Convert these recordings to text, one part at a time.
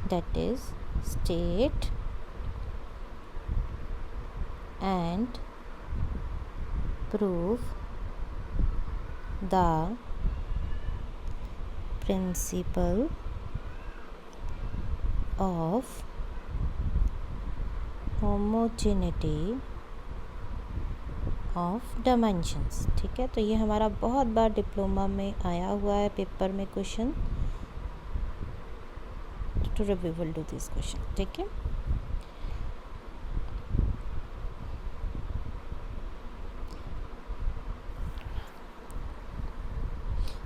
that is state and prove the principle of homogeneity of dimensions। ठीक है, तो ये हमारा बहुत बार डिप्लोमा में आया हुआ है पेपर में question. Today we will do this question. ठीक है,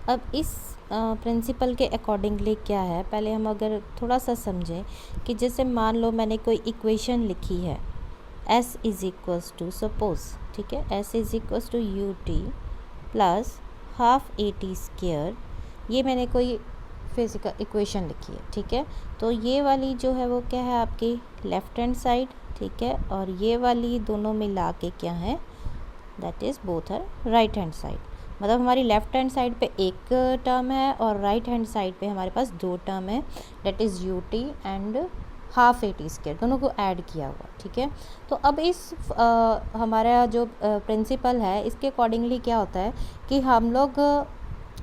अब इस प्रिंसिपल के अकॉर्डिंगली क्या है, पहले हम अगर थोड़ा सा समझें कि जैसे मान लो मैंने कोई इक्वेशन लिखी है s is equals to suppose, ठीक है, s is equals to u t plus half a t square, ये मैंने कोई फिजिकल इक्वेशन लिखी है। ठीक है, तो ये वाली जो है वो क्या है आपकी लेफ़्ट हैंड साइड, ठीक है, और ये वाली दोनों मिला के क्या है, that is both are right hand side. मतलब हमारी लेफ़्ट हैंड साइड पे एक टर्म है और राइट हैंड साइड पे हमारे पास दो टर्म है, that is U T and half a T square, दोनों को ऐड किया हुआ। ठीक है, तो अब इस हमारा जो प्रिंसिपल है इसके अकॉर्डिंगली क्या होता है कि हम लोग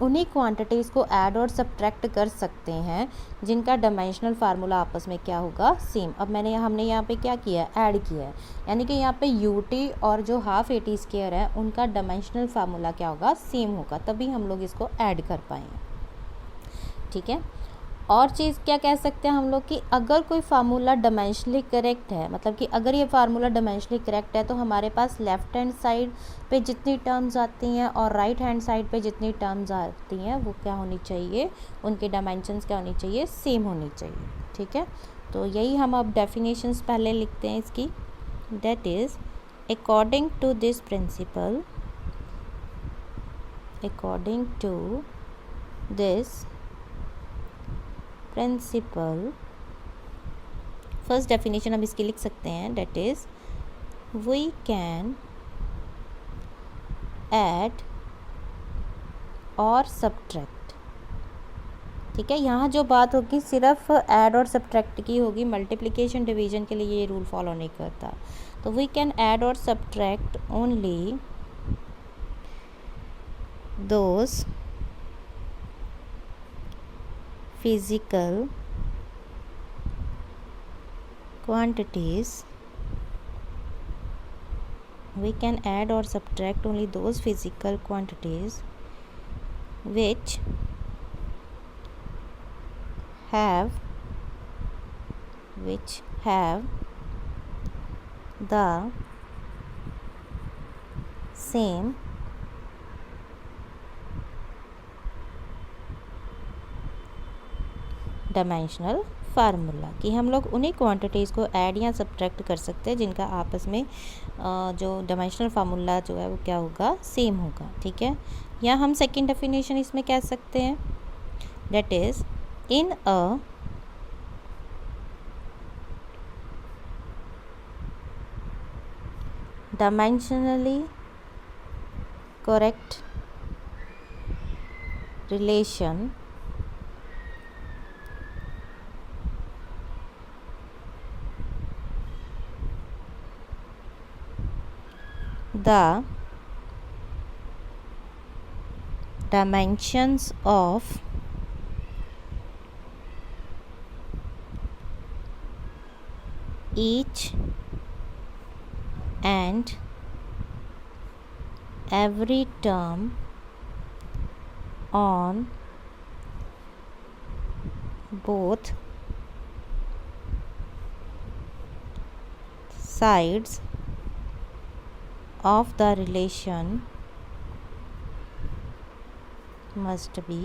उन्हीं क्वांटिटीज़ को ऐड और सब्ट्रैक्ट कर सकते हैं जिनका डायमेंशनल फार्मूला आपस में क्या होगा, सेम। अब हमने यहाँ पे क्या किया है, ऐड किया है, यानी कि यहाँ पे यू टी और जो हाफ ए टी स्क्वायर है उनका डायमेंशनल फार्मूला क्या होगा, सेम होगा, तभी हम लोग इसको ऐड कर पाएंगे। ठीक है, और चीज़ क्या कह सकते हैं हम लोग कि अगर कोई फार्मूला डायमेंशनली करेक्ट है, मतलब कि अगर ये फार्मूला डायमेंशनली करेक्ट है तो हमारे पास लेफ़्ट हैंड साइड पे जितनी टर्म्स आती हैं और राइट हैंड साइड पे जितनी टर्म्स आती हैं वो क्या होनी चाहिए, उनके डायमेंशंस क्या होनी चाहिए, सेम होनी चाहिए। ठीक है, तो यही हम अब डेफिनेशंस पहले लिखते हैं इसकी, that is according to this principle, according to this principle, first definition हम इसकी लिख सकते हैं, that is we can add और सब्ट्रैक्ट। ठीक है, यहाँ जो बात होगी सिर्फ ऐड और सब्ट्रैक्ट की होगी, मल्टीप्लिकेशन डिवीजन के लिए ये रूल फॉलो नहीं करता। तो वी कैन ऐड और subtract only those physical quantities, we can add or subtract only those physical quantities which have the same dimensional formula, कि हम लोग उन्हीं क्वांटिटीज़ को ऐड या सब्ट्रैक्ट कर सकते हैं जिनका आपस में जो डायमेंशनल फार्मूला जो है वो क्या होगा, सेम होगा। ठीक है, या हम सेकंड डेफिनेशन इसमें कह सकते हैं, that is in a dimensionally correct relation the dimensions of each and every term on both sides of the relation must be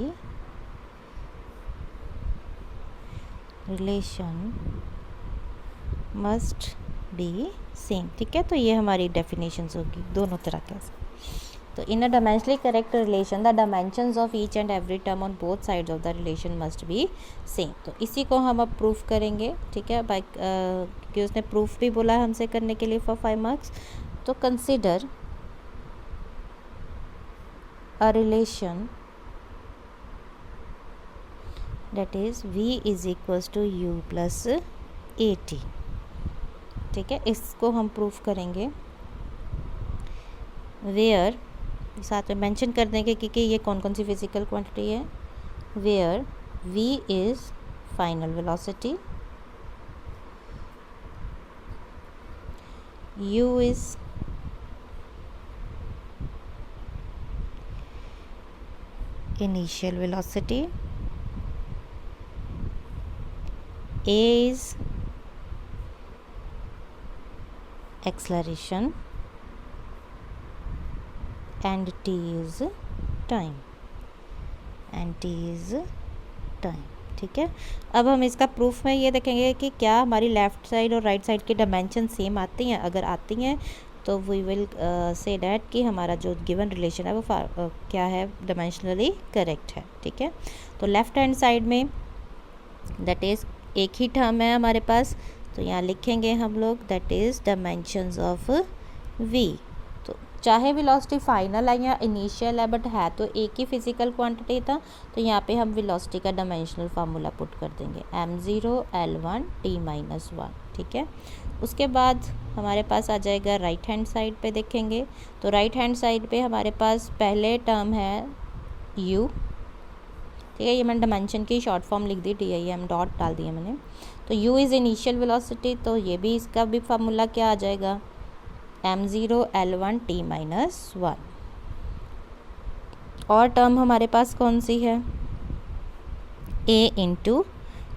same. ठीक है, तो ये हमारी डेफिनेशंस होगी दोनों तरह के। तो in a dimensionally correct relation the dimensions of each and every term on both sides of the relation must be same. तो इसी को हम अब प्रूफ करेंगे। ठीक है, बाय क्योंकि उसने प्रूफ भी बोला है हमसे करने के लिए फॉर 5 मार्क्स। तो consider a relation that is v is equals to u plus at। ठीक है, इसको हम प्रूफ करेंगे वेयर, साथ में मेंशन कर देंगे कि ये कौन कौन सी फिजिकल क्वांटिटी है। Where v is final velocity, u is initial velocity, a is acceleration and t is time, ठीक है। अब हम इसका प्रूफ में ये देखेंगे कि क्या हमारी लेफ़्ट साइड और राइट साइड की डायमेंशन सेम आती हैं। अगर आती हैं तो वी विल से डैट कि हमारा जो गिवन रिलेशन है वो क्या है, डायमेंशनली करेक्ट है। ठीक है, तो लेफ़्ट हैंड साइड में दैट इज़ एक ही टर्म है हमारे पास, तो यहाँ लिखेंगे हम लोग that is dimensions of v। तो चाहे वेलोसिटी फाइनल है या इनिशियल है, बट है तो एक ही फिजिकल क्वांटिटी था, तो यहाँ पे हम वेलोसिटी का डायमेंशनल फार्मूला पुट कर देंगे m0 l1 t-1। ठीक है, उसके बाद हमारे पास आ जाएगा राइट हैंड साइड पे देखेंगे, तो राइट हैंड साइड पे हमारे पास पहले टर्म है u। ठीक है, ये मैंने डायमेंशन की शॉर्ट फॉर्म लिख दी, DIM डॉट डाल दिया मैंने। तो u इज़ इनिशियल वेलोसिटी, तो ये भी इसका भी फार्मूला क्या आ जाएगा, m0 l1 t-1। और टर्म हमारे पास कौन सी है, a इंटू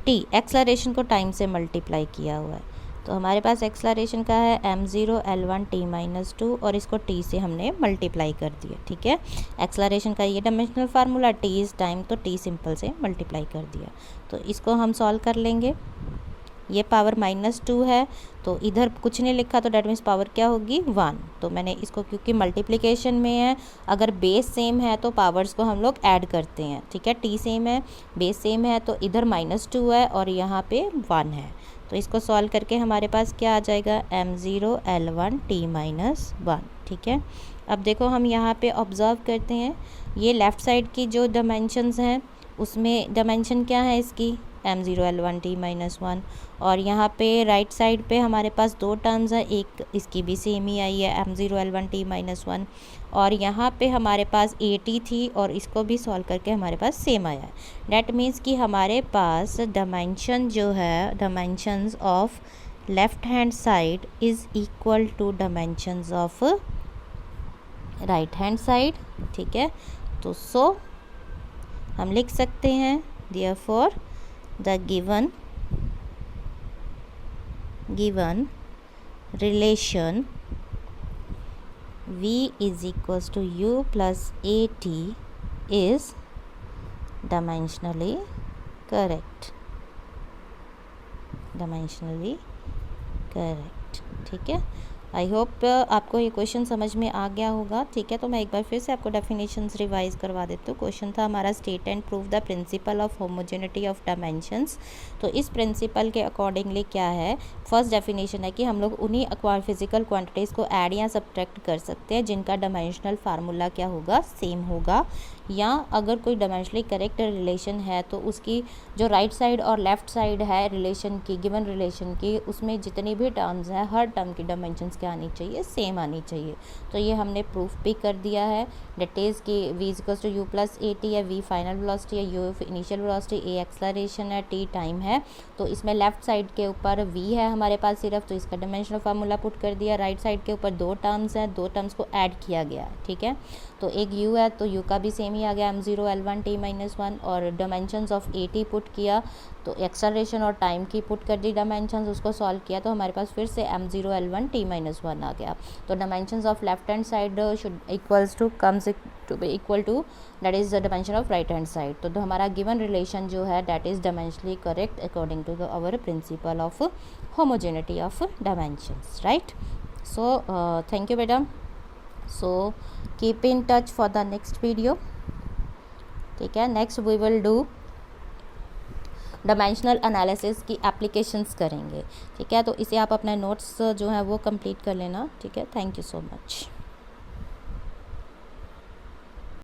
टी, एक्सलरेशन को टाइम से मल्टीप्लाई किया हुआ है, तो हमारे पास एक्सलरेशन का है m0 l1 t-2 और इसको t से हमने मल्टीप्लाई कर दिया। ठीक है, एक्सलरेशन का ये dimensional formula, t is time, तो t सिंपल से मल्टीप्लाई कर दिया। तो इसको हम सॉल्व कर लेंगे, ये पावर -2 है, तो इधर कुछ नहीं लिखा, तो डेट मीन्स पावर क्या होगी 1। तो मैंने इसको, क्योंकि मल्टीप्लिकेशन में है, अगर बेस सेम है तो पावर्स को हम लोग ऐड करते हैं। ठीक है, t सेम है, बेस सेम है, तो इधर -2 है और यहाँ पे 1 है, तो इसको सॉल्व करके हमारे पास क्या आ जाएगा, m0 l1 t-1। ठीक है, अब देखो हम यहाँ पे ऑब्ज़र्व करते हैं, ये लेफ़्ट साइड की जो डायमेंशंस हैं उसमें डायमेंशन क्या है इसकी, m0 l1 t-1, और यहाँ पे राइट साइड पे हमारे पास दो टर्म्स हैं, एक इसकी भी सेम ही आई है m0 l1 t-1, और यहाँ पे हमारे पास at थी और इसको भी सॉल्व करके हमारे पास सेम आया है। डैट मीन्स कि हमारे पास डायमेंशन जो है, dimensions of left hand side is equal to dimensions of right hand side. ठीक है, तो सो हम लिख सकते हैं therefore the given relation v is equals to u plus at is dimensionally correct। ठीक है, आई होप आपको ये क्वेश्चन समझ में आ गया होगा। ठीक है, तो मैं एक बार फिर से आपको डेफिनेशंस रिवाइज करवा देती हूँ। क्वेश्चन था हमारा state and prove the principal of homogeneity of dimensions. तो इस प्रिंसिपल के अकॉर्डिंगली क्या है, फर्स्ट डेफिनेशन है कि हम लोग उन्हीं फिजिकल क्वांटिटीज़ को ऐड या सब्ट्रैक्ट कर सकते हैं जिनका डायमेंशनल फार्मूला क्या होगा, सेम होगा, या अगर कोई डायमेंशनली करेक्ट रिलेशन है तो उसकी जो राइट साइड और लेफ़्ट साइड है रिलेशन की, गिवन रिलेशन की, उसमें जितनी भी टर्म्स हैं हर टर्म की डायमेंशंस क्या आनी चाहिए, सेम आनी चाहिए। तो ये हमने प्रूफ भी कर दिया है, डेट इज़ कि v equals to u plus at है, v फाइनल वेलोसिटी है, u initial velocity, a acceleration है, t टाइम है। तो इसमें लेफ़्ट साइड के ऊपर v है हमारे पास सिर्फ, तो इसका डायमेंशनल फार्मूला पुट कर दिया। राइट साइड के ऊपर दो टर्म्स हैं, दो टर्म्स को ऐड किया गया है। ठीक है, तो एक u है तो u का भी सेम ही आ गया m0 l1 t-1, और डायमेंशंस ऑफ at पुट किया, तो एक्सेलरेशन और टाइम की पुट कर दी डायमेंशंस, उसको सॉल्व किया तो हमारे पास फिर से m0 l1 t-1 आ गया। तो dimensions of left hand side should equals to comes to be equal to that is the dimension of right hand side. तो हमारा गिवन रिलेशन जो है that is dimensionally correct according to our principle of homogeneity of dimensions, right. So thank you बेटा। So keep in touch for the next video. ठीक है, next we will do dimensional analysis की applications करेंगे। ठीक है, तो इसे आप अपने नोट्स जो है वो कंप्लीट कर लेना। ठीक है, थैंक यू सो मच।